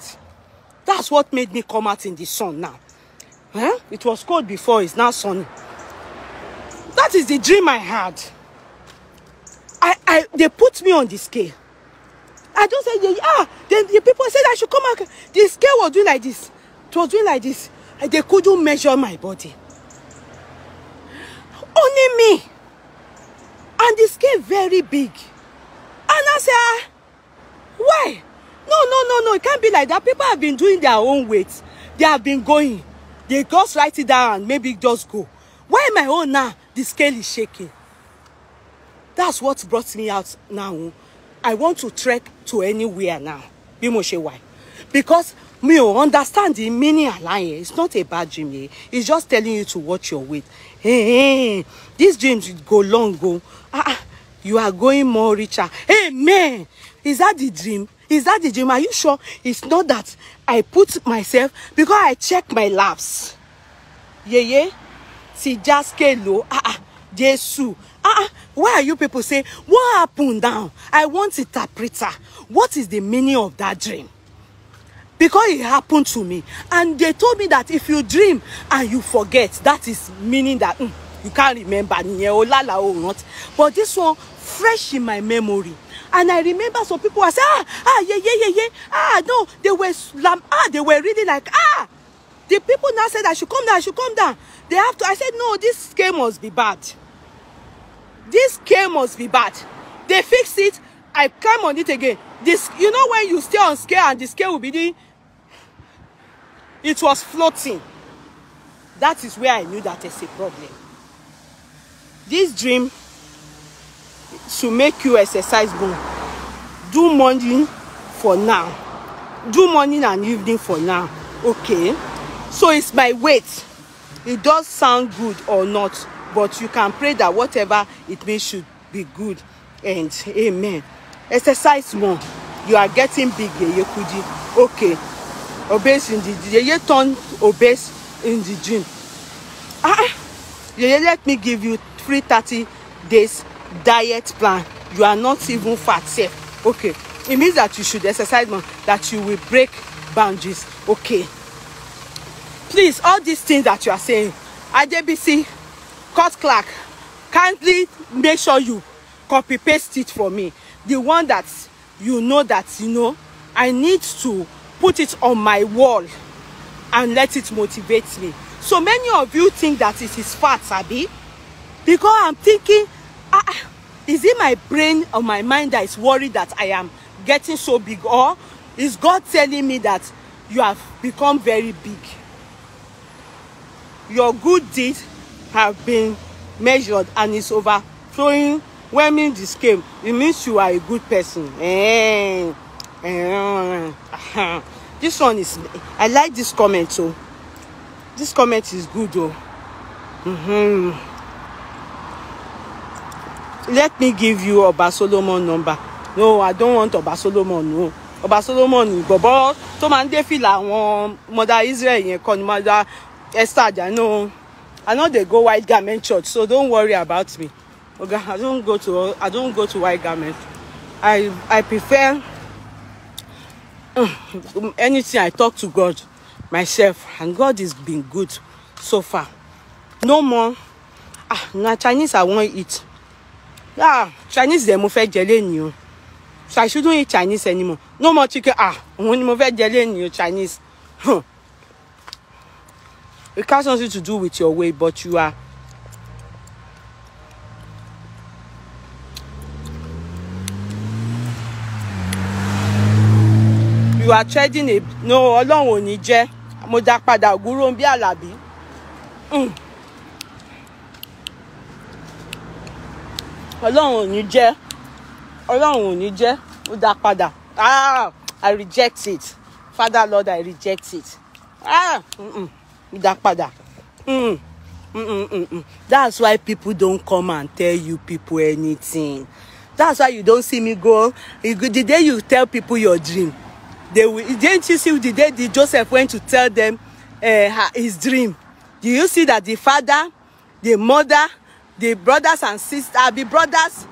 That's what made me come out in the sun now. It was cold before, it's now sunny. That is the dream I had. They put me on the scale. I just said, the people said I should come out. The scale was doing like this. It was doing like this. And they couldn't measure my body. Only me. And the scale very big. And I said, why? No, it can't be like that. People have been doing their own weights. They have been going. They just write it down and maybe just go. Why my own now? The scale is shaking. That's what brought me out now. I want to trek to anywhere now. Why? Because me understand the meaning of lying. It's not a bad dream. It's just telling you to watch your weight. Hey, these dreams go long, go. You are going more richer. Hey, man, is that the dream? Is that the dream? Are you sure it's not that I put myself, because I check my laps. Yeah. See, just low. Jesus. Why are you people saying, what happened now? I want interpreter. What is the meaning of that dream? Because it happened to me. And they told me that if you dream and you forget, that is meaning that you can't remember. But this one, fresh in my memory. And I remember some people were saying, yeah. No, they were really like, The people now said I should come down. They have to. I said, no, this scale must be bad. This scale must be bad. They fixed it. I climb on it again. This, you know, when you stay on scale and the scale will be doing, it was floating. That is where I knew that there's a problem. This dream should make you exercise more. Do morning for now. Do morning and evening for now. Okay. So it's my weight. It does sound good or not, but you can pray that whatever it means should be good. And amen. Exercise more. You are getting big. Okay. Obese in the you turn obese in the gym. Let me give you 330 days diet plan. You are not even fat, safe. Okay. It means that you should exercise more, that you will break boundaries. Okay. Please, all these things that you are saying, IJBC, Cut Clark, kindly make sure you copy paste it for me. The one that you know, I need to put it on my wall and let it motivate me. So many of you think that it is fat, Abi, because I'm thinking, is it my brain or my mind that is worried that I am getting so big, or is God telling me that you have become very big? Your good deeds have been measured and is overflowing. When mean this scale, it means you are a good person. This one is, I like this comment. So this comment is good though. Let me give you Oba Solomon number. No, I don't want Oba Solomon. No, Oba Solomon Bobo to man dey feel àwọn mother Israel yẹn kon mother Esther. I know they go white garment church, so don't worry about me. Okay, I don't go to white garment. I prefer anything. I talk to God myself, and God has been good so far. No more. Now Chinese I won't eat. Ah, Chinese dem mo fẹ́ jẹ lẹ́ni o. So I shouldn't eat Chinese anymore. No more chicken. Ah, òun ni mo fẹ́ jẹ lẹ́ni o, Chinese. It has nothing to do with your weight, but you are. You are treading a no. Ọlọ́run ò ní jẹ́. Mo dá padà ògúrò bí Àlàbí. Ọlọ́run ò ní jẹ́. Ọlọ́run ò ní jẹ́. Mo dá padà. Ah, I reject it. Father Lord, I reject it. Ah, mo dá padà. That's why people don't come and tell you people anything. That's why you don't see me go. The day you tell people your dream, they will. Didn't you see the day the Joseph went to tell them his dream? Do you see that the father, the mother, the brothers and sisters, the brothers,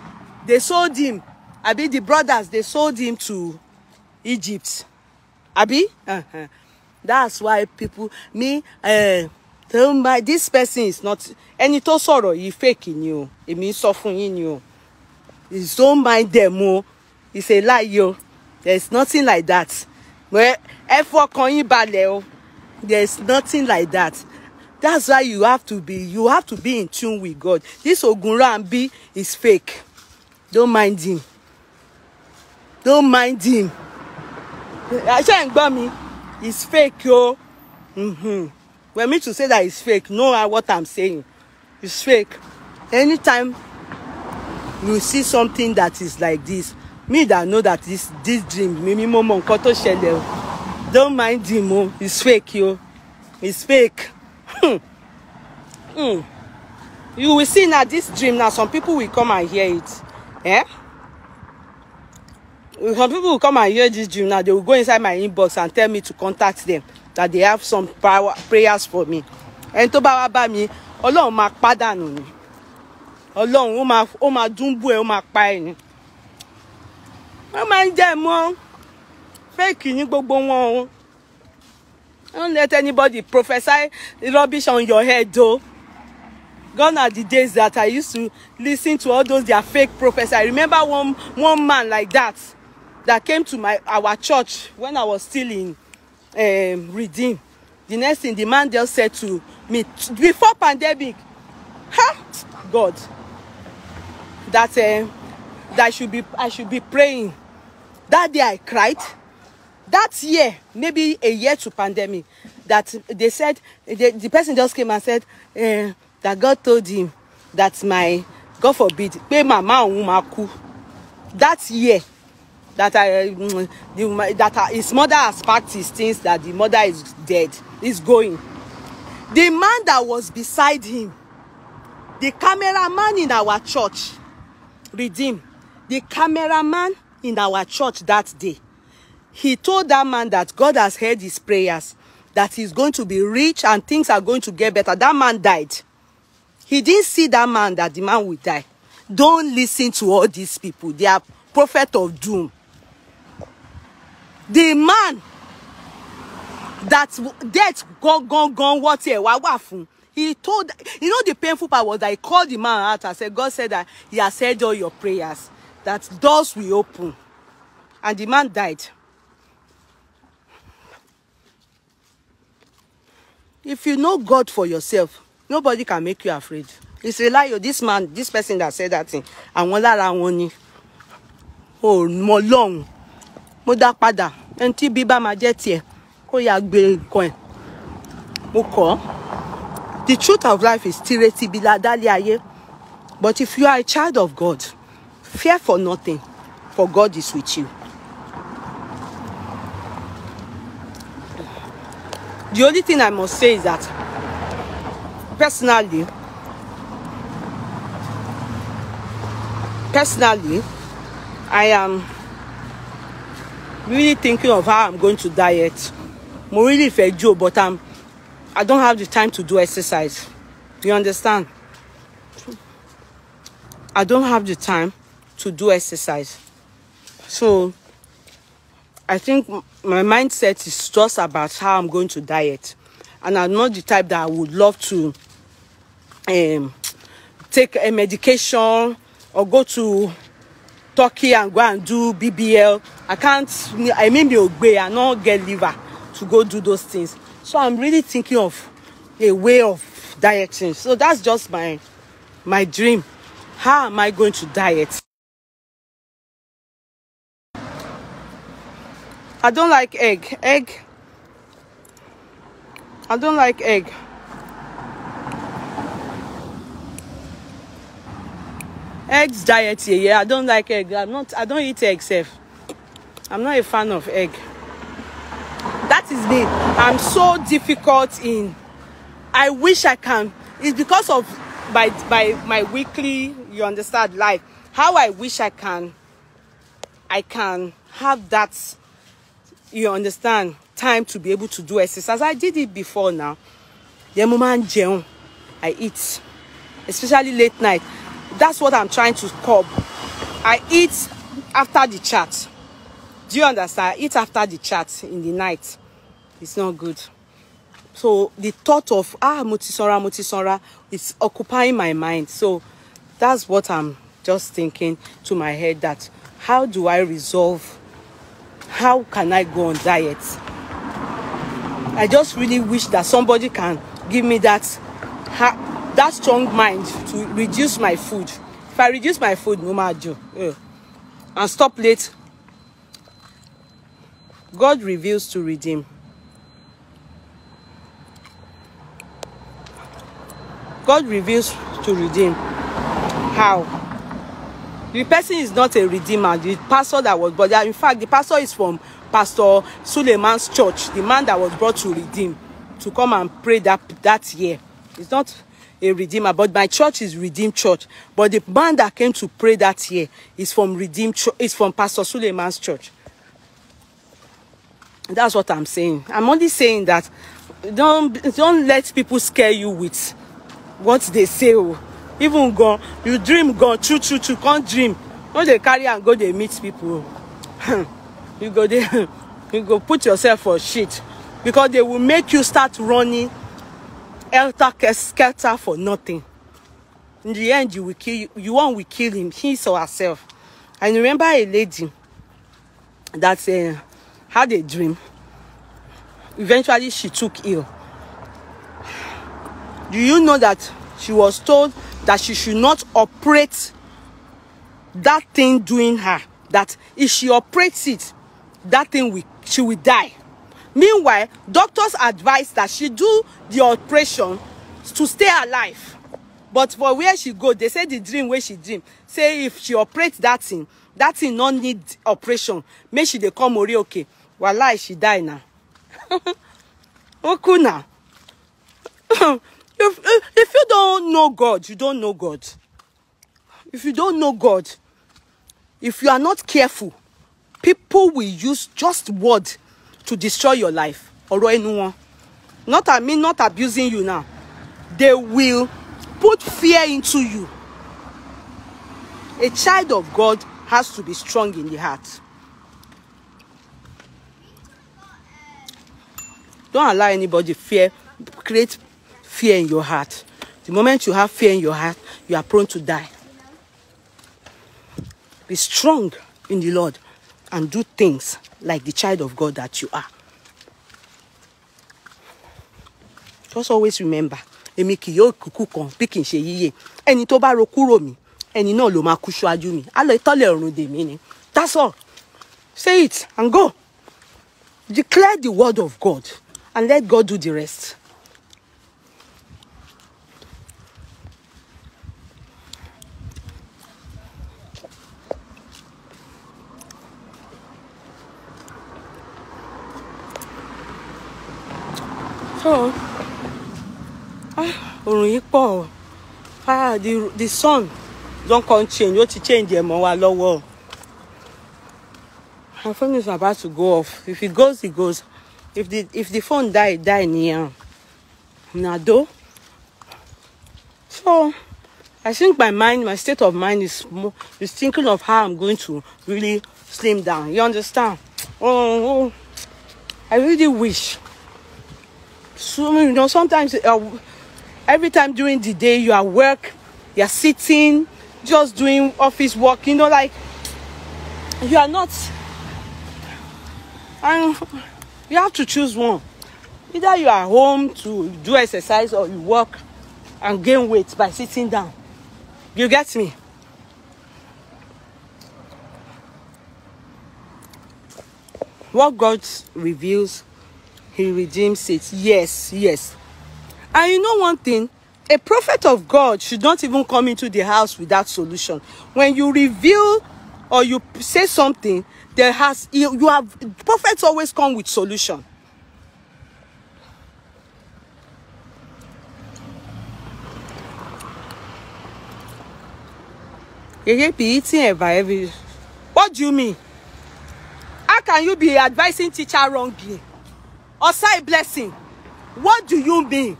they sold him. Abi, the brothers, they sold him to Egypt. Abi? That's why people, this person is not, ẹni tó sọ̀rọ̀ yìí fake ni o. Èmi sọ fún yín ni o. Don't mind them o. It's a lie yo. There's nothing like that. Well, fọkàn yín balẹ̀ o. There's nothing like that. That's why you have to be in tune with God. This Ogunrambi is fake. Don't mind him. Don't mind him. I can't gbọ́ mi. It's fake yo. For me to say that it's fake, know what I'm saying. It's fake. Anytime you see something that is like this, me that know that this dream, me momo nkan tó ṣẹlẹ̀ o. Don't mind him o. It's fake yo. It's fake. You will see now this dream now. Some people will come and hear it. Some people will come and hear this dream now. They will go inside my inbox and tell me to contact them, that they have some prayers for me. And tó bá wá bá mi, Ọlọ́run máa pàdánù ni. Ọlọ́run ó máa dúnbú ẹ, ó máa pa ẹ ni. Wọ́n máa ń jẹ́ mọ́. Fake ni gbogbo wọn o. Don't let anybody prophesy rubbish on your head though. Gone are the days that I used to listen to all those their fake prophets. I remember one man like that came to our church when I was still in Redeem. The next thing the man just said to me before pandemic, God, that I should be praying. That day I cried. That year, maybe a year to pandemic, that they said the person just came and said that God told him that God forbid, pé mama òun máa kú. That year, that his mother has packed his things, that the mother is dead, is going. The man that was beside him, the cameraman in our church, Redeem, the cameraman in our church that day, he told that man that God has heard his prayers, that he's going to be rich and things are going to get better. That man died. He didn't see that man, that the man will die. Don't listen to all these people. They are prophets of doom. The man that death gone what here? He told, you know, the painful part was that he called the man out and said, God said that he has heard all your prayers, that doors will open. And the man died. If you know God for yourself, nobody can make you afraid. It's a lie. This man, this person that said that thing, and one lára wọn ni. Oh, mo long. Mo dá padà. Enti bíbá ma jẹ́ tiẹ̀. Kó ya gbé nǹkan ẹ̀. Mo kọ̀. The truth of life is tireti bila dali ayé. But if you are a child of God, fear for nothing, for God is with you. The only thing I must say is that, personally, I am really thinking of how I'm going to diet. I'm really fed Joe, but I don't have the time to do exercise. You understand? I don't have the time to do exercise. So I think my mindset is just about how I'm going to diet. And I'm not the type that I would love to take a medication or go to Turkey and go and do BBL. I mean, I not get liver to go do those things. So I'm really thinking of a way of dieting. So that's just my dream. How am I going to diet? I don't like egg. I don't like egg. Eggs diet, yeah. I don't like egg. I don't eat egg safe. I'm not a fan of egg. That is me. I'm so difficult in. I wish I can. It's because of my weekly, you understand, life. How I wish I can have that, you understand, time to be able to do exercise. I did it before now. The moment I eat, especially late night. That's what I'm trying to curb. I eat after the chat. Do you understand? I eat after the chat in the night. It's not good. So the thought of Motisora is occupying my mind. So that's what I'm just thinking to my head, that how do I resolve? How can I go on diet? I just really wish that somebody can give me that strong mind to reduce my food. If I reduce my food, no matter, and stop late, God reveals to redeem. God reveals to redeem. How? The person is not a redeemer. The pastor that was brought, in fact, the pastor is from Pastor Suleiman's church, the man that was brought to redeem, to come and pray that year. It's not a redeemer, but my church is Redeemed Church. But the man that came to pray that year is from Redeemed Church, is from Pastor Suleiman's church. That's what I'm saying. I'm only saying that don't let people scare you with what they say. Even go, you dream, go, true, can't dream. When they carry and go, they meet people. You go there, you go put yourself for shit. Because they will make you start running skelter for nothing. In the end, you one will kill him, he or herself. I remember a lady that had a dream. Eventually, she took ill. Do you know that she was told that she should not operate that thing doing her? That if she operates it, that thing she will die. Meanwhile, doctors advise that she do the operation to stay alive. But for where she go, they say the dream where she dream. Say if she operates that thing not need operation. Make she dey come ori okay. Wallahi, she die now. Okuna. If you don't know God, you don't know God. If you don't know God, if you are not careful, people will use just word to destroy your life. Or anyone. Not abusing you now. They will put fear into you. A child of God has to be strong in the heart. Don't allow anybody create fear in your heart. The moment you have fear in your heart, you are prone to die. Be strong in the Lord and do things like the child of God that you are. Just always remember, èmi kì yóò kúkú kan bí kì í ṣe yíyè. Ẹni tó bá ro kúrò mi, ẹni náà ló máa kú ṣáájú mi. A lọ ìtọ́lẹ̀ ọ̀run dè mí ni. That's all. Say it and go. Declare the word of God and let God do the rest. So, the sun don't come change. What to change them or lower. My phone is about to go off. If it goes, it goes. If the phone die near Nado. So I think my state of mind is thinking of how I'm going to really slim down. You understand? Oh, I really wish. So sometimes every time during the day you are work, you're sitting, just doing office work, you know, like you are not, and you have to choose one. Either you are home to do exercise or you work and gain weight by sitting down. You get me? What God reveals, he redeems it. Yes, yes. And you know one thing, a prophet of God should not even come into the house without solution. When you reveal or you say something, prophets always come with solution. You be eating every. What do you mean? How can you be advising teacher wrongly? Or say blessing? What do you mean?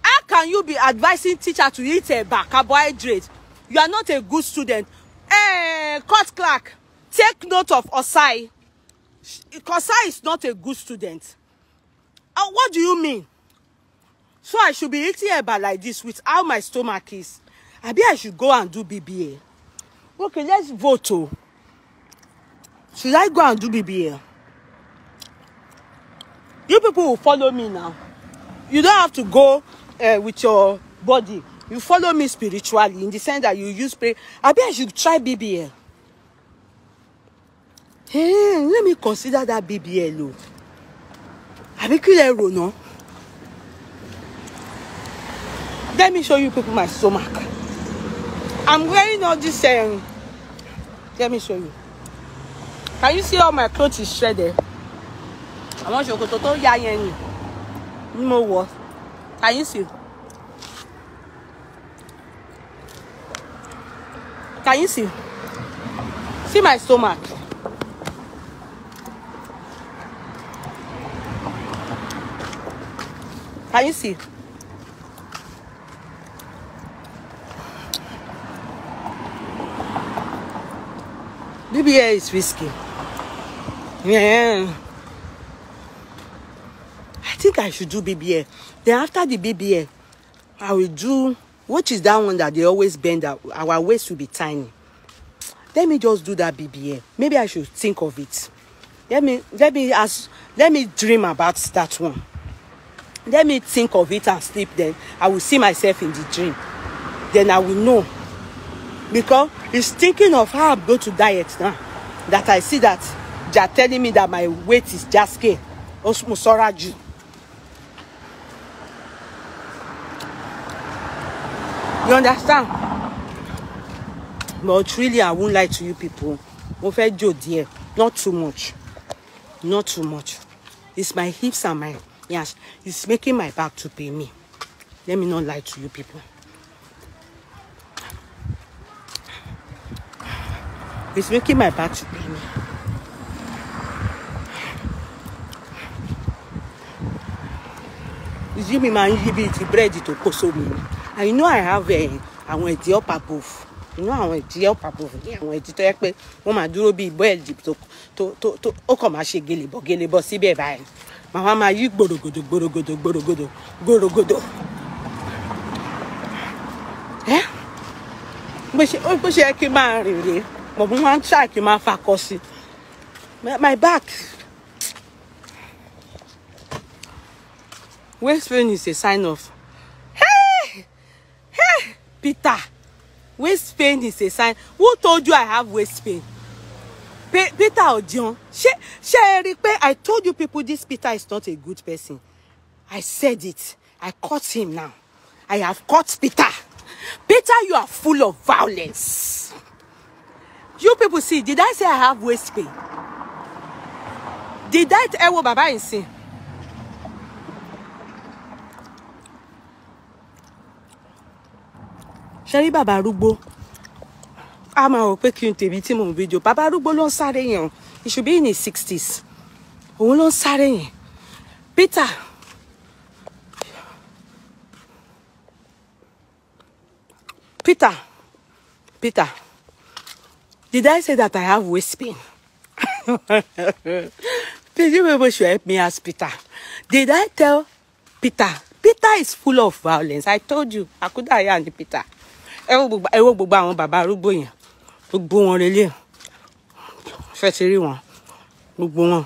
How can you be advising teacher to eat a carbohydrate? You are not a good student. Court clerk, take note of Osai. Osai is not a good student. What do you mean? So I should be eating eba like this with how my stomach is. Maybe I should go and do BBA. Okay, let's vote. Oh. Should I go and do BBA? You people will follow me now. You don't have to go with your body. You follow me spiritually in the sense that you use prayer. Maybe I should try BBA. Hey, let me consider that BBA low. No? Let me show you people my stomach. I'm wearing all this. Let me show you. Can you see all my clothes is shredded? I want you to go to Yayen. No what? Can you see? Can you see? See my stomach. Can you see? BBA is risky. Yeah. I think I should do BBA. Then after the BBA, I will do, which is that one that they always bend, our waist will be tiny. Let me just do that BBA. Maybe I should think of it. Let me dream about that one. Let me think of it and sleep. Then I will see myself in the dream. Then I will know. Because it's thinking of how I'm going to diet now. That I see that they are telling me that my weight is just K. Osmusoraju. You understand? But really, I won't lie to you people. Dear, not too much. Not too much. It's my hips and my, yes, it's making my back to pay me. Let me not lie to you people. It's making my back to pay me. It's giving my bread to coso me. And you know I have I want the upper above. You know I want the upper above. I want to take me. Mama duro be boil to come and shake gelebo si be by. Mama you gorogodo. Eh? But she came out really. But one check my faculty. My back. Waist pain is a sign of. Hey, Peter. Waist pain is a sign. Who told you I have waist pain? Peter Odion. I told you people this Peter is not a good person. I said it. I caught him now. I have caught Peter. Peter, you are full of violence. You people see, did I say I have waist pain? Did I tell Baba and say? Shari Baba Rugbo. I'm a quick video. Baba Rugbo lon sare yan. He should be in his 60s. Òun lon sare yan. Peter. Did I say that I have waist pain? Please, you people should help me ask Peter. Did I tell Peter? Peter is full of violence. I told you. I could have and Peter. ẹ wo gbogbo àwọn bàbá arúgbó yẹn gbogbo wọn relé fẹ́ ti rí wọn gbogbo wọn